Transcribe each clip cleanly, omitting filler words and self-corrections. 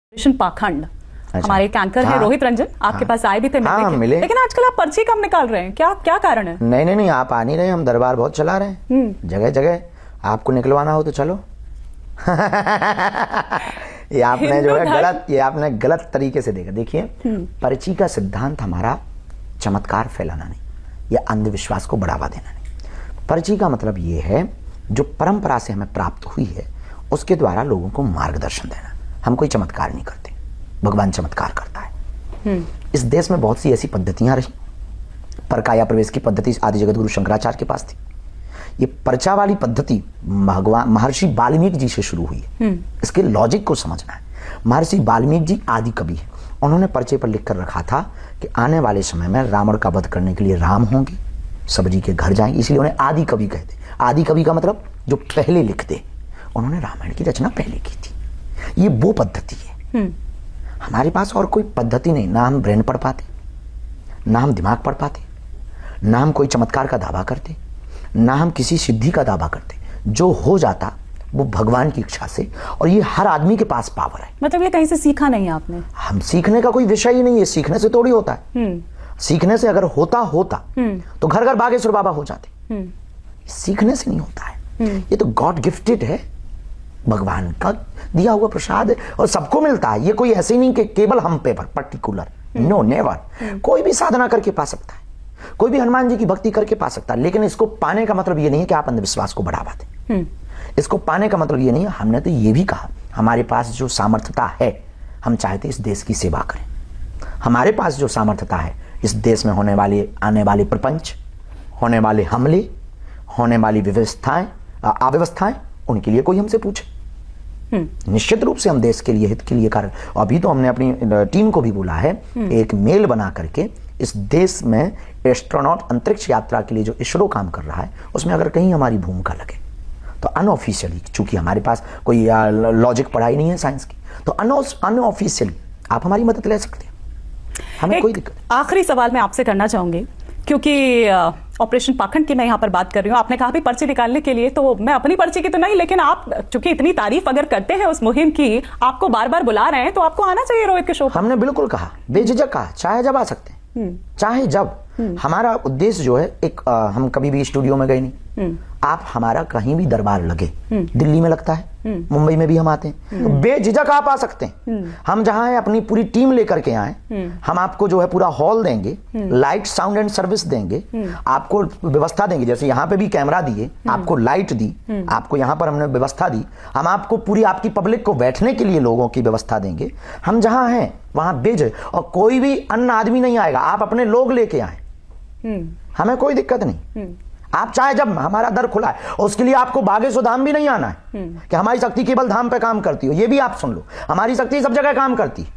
Operation पाखंड। अच्छा। हमारे एक एंकर है रोहित रंजन, आपके पास आए भी थे, मिले। लेकिन आजकल आप पर्ची कम निकाल रहे हैं, क्या कारण है? नहीं, आप आ नहीं रहे, हम दरबार बहुत चला रहे हैं जगह जगह। आपको निकलवाना हो तो चलो। ये आपने गलत तरीके से देखा। देखिए, पर्ची का सिद्धांत हमारा चमत्कार फैलाना नहीं, या अंधविश्वास को बढ़ावा देना नहीं। पर्ची का मतलब ये है जो परंपरा से हमें प्राप्त हुई है उसके द्वारा लोगों को मार्गदर्शन देना। हम कोई चमत्कार नहीं करते, भगवान चमत्कार करता है। इस देश में बहुत सी ऐसी पद्धतियां रही। परकाया प्रवेश की पद्धति आदि जगत गुरु शंकराचार्य के पास थी। ये पर्चा वाली पद्धति भगवान महर्षि वाल्मीकि जी से शुरू हुई है। इसके लॉजिक को समझना है। महर्षि वाल्मीकि जी आदि कवि है। उन्होंने पर्चे पर लिखकर रखा था कि आने वाले समय में रावण का वध करने के लिए राम होंगे, सबरी के घर जाएंगे, इसलिए उन्हें आदि कवि कहते। आदि कवि का मतलब जो पहले लिखते। उन्होंने रामायण की रचना पहले की थी। ये वो पद्धति है। हमारे पास और कोई पद्धति नहीं। ना हम ब्रेन पढ़ पाते, ना हम दिमाग पढ़ पाते, ना हम कोई चमत्कार का दावा करते, ना हम किसी सिद्धि का दावा करते। जो हो जाता वो भगवान की इच्छा से, और ये हर आदमी के पास पावर है। मतलब ये कहीं से सीखा नहीं आपने? हम सीखने का कोई विषय ही नहीं है। सीखने से थोड़ी होता है। सीखने से अगर होता तो घर घर बागेश्वर बाबा हो जाते। सीखने से नहीं होता है। ये तो गॉड गिफ्टेड है, भगवान का दिया हुआ प्रसाद है, और सबको मिलता है। ये कोई ऐसे नहीं कि केवल हम पे पर्टिकुलर। No, never. कोई भी साधना करके पा सकता है, कोई भी हनुमान जी की भक्ति करके पा सकता है। लेकिन इसको पाने का मतलब ये नहीं है कि आप अंधविश्वास को बढ़ावा दें। इसको पाने का मतलब ये नहीं है। हमने तो ये भी कहा हमारे पास जो सामर्थ्यता है, हम चाहते इस देश की सेवा करें। हमारे पास जो सामर्थ्यता है, इस देश में होने वाले आने वाले प्रपंच, होने वाले हमले, होने वाली व्यवस्थाएं अव्यवस्थाएं, उनके लिए कोई हमसे पूछे। निश्चित रूप से हम देश के लिए, हित के लिए कार्य। अभी तो हमने अपनी टीम को भी बोला है, एक मेल बना करके इस देश में एस्ट्रोनॉट अंतरिक्ष यात्रा के लिए जो इसरो काम कर रहा है, उसमें अगर कहीं हमारी भूमिका लगे तो अनऑफिशियली, चूंकि हमारे पास कोई लॉजिक पढ़ाई नहीं है साइंस की, तो अनऑफिशियली आप हमारी मदद ले सकते हैं। हमें कोई दिक्कत। आखिरी सवाल मैं आपसे करना चाहूंगी, क्योंकि ऑपरेशन पाखंड की मैं यहाँ पर बात कर रही हूँ। आपने कहा भी पर्ची निकालने के लिए, तो मैं अपनी पर्ची की तो नहीं, लेकिन आप चूंकि इतनी तारीफ अगर करते हैं उस मुहिम की, आपको बार बार बुला रहे हैं, तो आपको आना चाहिए रोहित के शो पर। हमने बिल्कुल कहा, बेझिझक कहा, चाहे जब आ सकते हैं, चाहे जब। हमारा उद्देश्य जो है, एक हम कभी भी स्टूडियो में गए नहीं। आप हमारा कहीं भी दरबार लगे, दिल्ली में लगता है, मुंबई में भी हम आते हैं, तो बेझिझक आप आ सकते हैं। हम जहां है अपनी पूरी टीम लेकर के आए, हम आपको जो है पूरा हॉल देंगे, लाइट साउंड एंड सर्विस देंगे, आपको व्यवस्था देंगे। जैसे यहाँ पे भी कैमरा दिए, आपको लाइट दी, आपको यहाँ पर हमने व्यवस्था दी। हम आपको पूरी आपकी पब्लिक को बैठने के लिए लोगों की व्यवस्था देंगे। हम जहां हैं वहां बेझिझक, और कोई भी अन्य आदमी नहीं आएगा। आप अपने लोग लेके आए, हमें कोई दिक्कत नहीं। आप चाहे जब, हमारा दर खुला है। और उसके लिए आपको बागेश्वर धाम भी नहीं आना है कि हमारी शक्ति केवल धाम पे काम करती हो। ये भी आप सुन लो, हमारी शक्ति सब जगह काम करती है।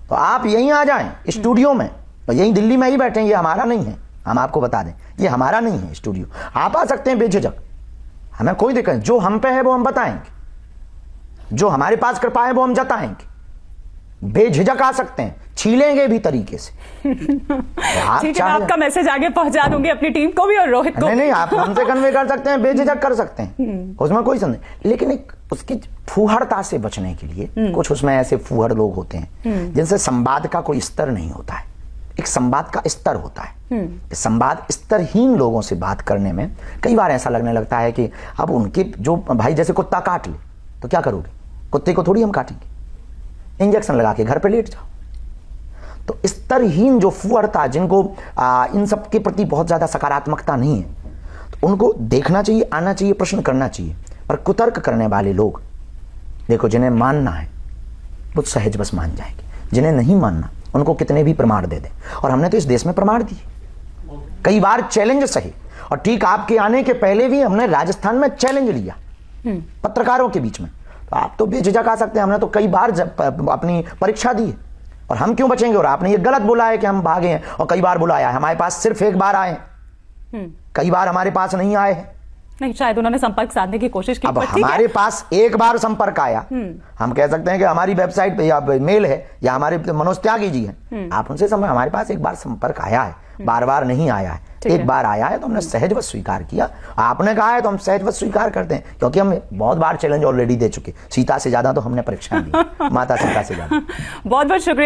तो आप यहीं आ जाएं स्टूडियो में, तो यहीं दिल्ली में ही बैठे। ये हमारा नहीं है, हम आपको बता दें, ये हमारा नहीं है स्टूडियो। आप आ सकते हैं बेझिझक, हमें कोई दिक्कत। जो हम पे है वो हम बताएंगे, जो हमारे पास कृपा है वो हम जताएंगे। बेझिझक आ सकते हैं, छीलेंगे भी तरीके से। ठीक है, मैं आपका मैसेज आगे पहुंचा दूंगी अपनी टीम को भी और रोहित को। नहीं, आप हमसे कन्वे कर सकते हैं, बेझिझक कर सकते हैं, उसमें कोई संदेह। लेकिन एक उसकी फूहड़ता से बचने के लिए, कुछ उसमें ऐसे फूहड़ लोग होते हैं जिनसे संवाद का कोई स्तर नहीं होता है। एक संवाद का स्तर होता है। संवाद स्तरहीन लोगों से बात करने में कई बार ऐसा लगने लगता है कि अब उनके जो भाई, जैसे कुत्ता काट ले तो क्या करोगे? कुत्ते को थोड़ी हम काटेंगे, इंजेक्शन लगा के घर पे लेट जाओ। तो स्तरहीन जो फुहड़ता, जिनको इन सब के प्रति बहुत ज्यादा सकारात्मकता नहीं है, तो उनको देखना चाहिए, आना चाहिए, प्रश्न करना चाहिए। पर कुतर्क करने वाले लोग, देखो, जिन्हें मानना है वो सहज बस मान जाएंगे, जिन्हें नहीं मानना उनको कितने भी प्रमाण दे दें। और हमने तो इस देश में प्रमाण दिए, कई बार चैलेंज सही। और ठीक आपके आने के पहले भी हमने राजस्थान में चैलेंज लिया पत्रकारों के बीच में। तो आप तो बेझिझक आ सकते हैं। हमने तो कई बार अपनी परीक्षा दी है, और हम क्यों बचेंगे? और आपने ये गलत बोला है कि हम भागे हैं, और कई बार बुलाया है। हमारे पास सिर्फ एक बार आए, कई बार हमारे पास नहीं आए हैं। नहीं, शायद उन्होंने संपर्क साधने की कोशिश की। अब हमारे पास एक बार संपर्क आया, हम कह सकते हैं कि हमारी वेबसाइट पे या मेल है या हमारे मनोज त्यागी जी हैं, आप उनसे हमारे पास एक बार संपर्क आया है, बार बार नहीं आया है। एक बार आया है तो हमने सहजवश स्वीकार किया, आपने कहा है तो हम सहजवश स्वीकार करते हैं, क्योंकि हम बहुत बार चैलेंज ऑलरेडी दे चुके। सीता से ज्यादा तो हमने परीक्षा दी, माता सीता से ज्यादा। बहुत बहुत शुक्रिया।